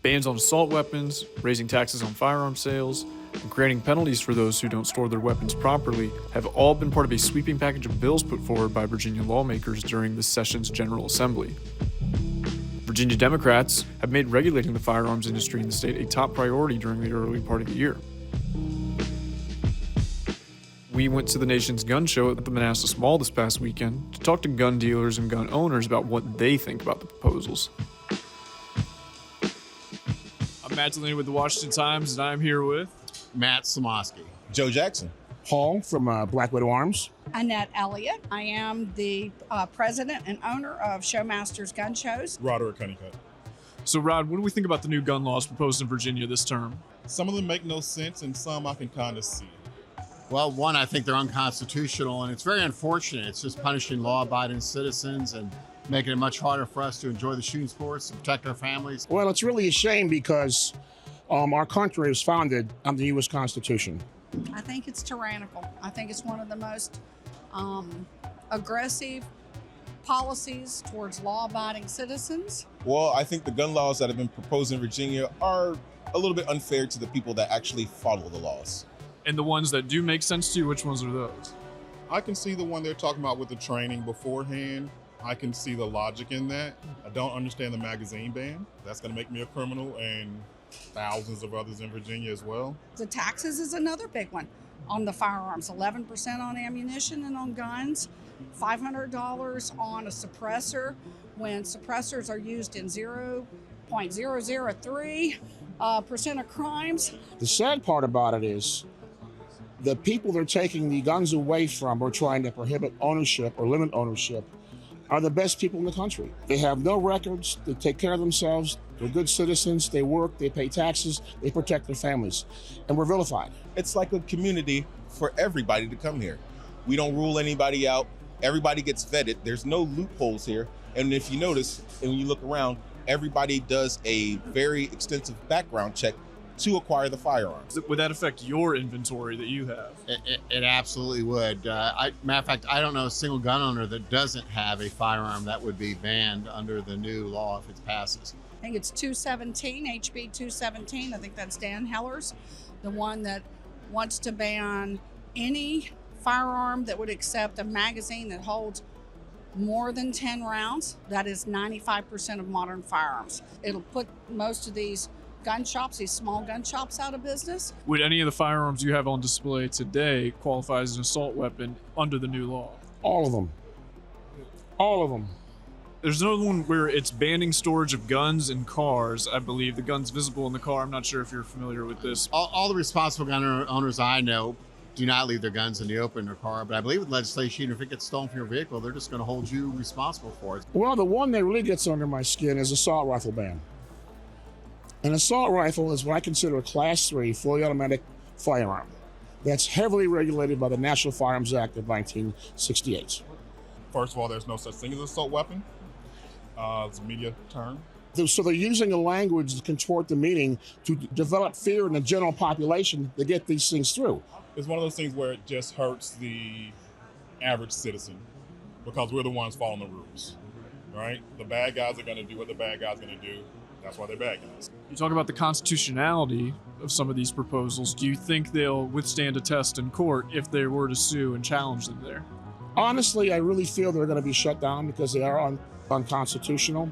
Bans on assault weapons, raising taxes on firearm sales, and creating penalties for those who don't store their weapons properly have all been part of a sweeping package of bills put forward by Virginia lawmakers during this session's General Assembly. Virginia Democrats have made regulating the firearms industry in the state a top priority during the early part of the year. We went to the nation's gun show at the Manassas Mall this past weekend to talk to gun dealers and gun owners about what they think about the proposals. I'm Matt Delaney with the Washington Times, and I'm here with Matt Samosky. Joe Jackson. Paul from Black Widow Arms. Annette Elliott. I am the president and owner of Showmasters Gun Shows. Roderick Honeycutt. So Rod, what do we think about the new gun laws proposed in Virginia this term? Some of them make no sense, and some I can kind of see. Well, one, I think they're unconstitutional, and it's very unfortunate. It's just punishing law-abiding citizens and making it much harder for us to enjoy the shooting sports and protect our families. Well, it's really a shame because our country was founded under the U.S. Constitution. I think it's tyrannical. I think it's one of the most aggressive policies towards law-abiding citizens. Well, I think the gun laws that have been proposed in Virginia are a little bit unfair to the people that actually follow the laws. And the ones that do make sense to you, which ones are those? I can see the one they're talking about with the training beforehand. I can see the logic in that. I don't understand the magazine ban. That's going to make me a criminal, and thousands of others in Virginia as well. The taxes is another big one on the firearms. 11% on ammunition and on guns, $500 on a suppressor when suppressors are used in 0.003% of crimes. The sad part about it is the people they're taking the guns away from or trying to prohibit ownership or limit ownership are the best people in the country. They have no records, they take care of themselves, they're good citizens, they work, they pay taxes, they protect their families, and we're vilified. It's like a community for everybody to come here. We don't rule anybody out. Everybody gets vetted. There's no loopholes here. And if you notice, and when you look around, everybody does a very extensive background check to acquire the firearms. Would that affect your inventory that you have? It absolutely would. Matter of fact, I don't know a single gun owner that doesn't have a firearm that would be banned under the new law if it passes. I think it's 217, HB 217. I think that's Dan Heller's, the one that wants to ban any firearm that would accept a magazine that holds more than 10 rounds. That is 95% of modern firearms. It'll put most of these gun shops, these small gun shops, out of business. Would any of the firearms you have on display today qualify as an assault weapon under the new law? All of them. All of them. There's another one where it's banning storage of guns in cars. I believe the gun's visible in the car. I'm not sure if you're familiar with this. All the responsible gun owners I know do not leave their guns in the open in their car, but I believe with legislation, if it gets stolen from your vehicle, they're just going to hold you responsible for it. Well, the one that really gets under my skin is assault rifle ban. An assault rifle is what I consider a Class 3 fully automatic firearm that's heavily regulated by the National Firearms Act of 1968. First of all, there's no such thing as an assault weapon. It's a media term. So they're using the language to contort the meaning to develop fear in the general population to get these things through. It's one of those things where it just hurts the average citizen because we're the ones following the rules, right? The bad guys are going to do what the bad guys are going to do. That's why they're bad guys. You talk about the constitutionality of some of these proposals. Do you think they'll withstand a test in court if they were to sue and challenge them there? Honestly, I really feel they're going to be shut down because they are unconstitutional.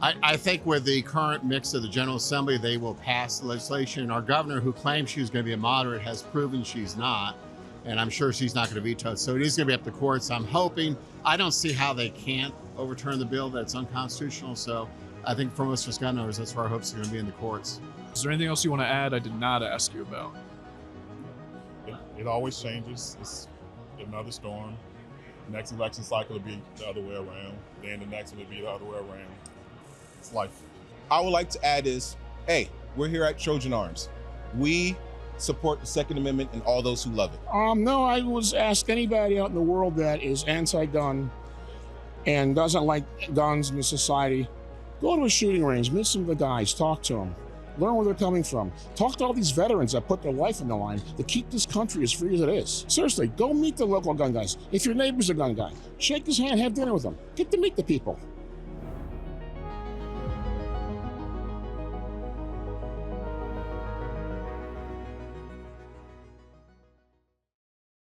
I think with the current mix of the General Assembly, they will pass legislation. Our governor, who claims she's going to be a moderate, has proven she's not, and I'm sure she's not going to veto it. So it is going to be up to the courts. I'm hoping. I don't see how they can't overturn the bill that's unconstitutional. So I think for most of us gun owners, that's where our hopes are going to be in the courts. Is there anything else you want to add I did not ask you about? It always changes. It's another storm. Next election cycle will be the other way around. Then the next one will be the other way around. It's life. I would like to add is, hey, we're here at Trojan Arms. We support the Second Amendment and all those who love it. No, I was asked anybody out in the world that is anti-gun and doesn't like guns in the society, go to a shooting range, meet some of the guys, talk to them, learn where they're coming from. Talk to all these veterans that put their life on the line to keep this country as free as it is. Seriously, go meet the local gun guys. If your neighbor's a gun guy, shake his hand, have dinner with him. Get to meet the people.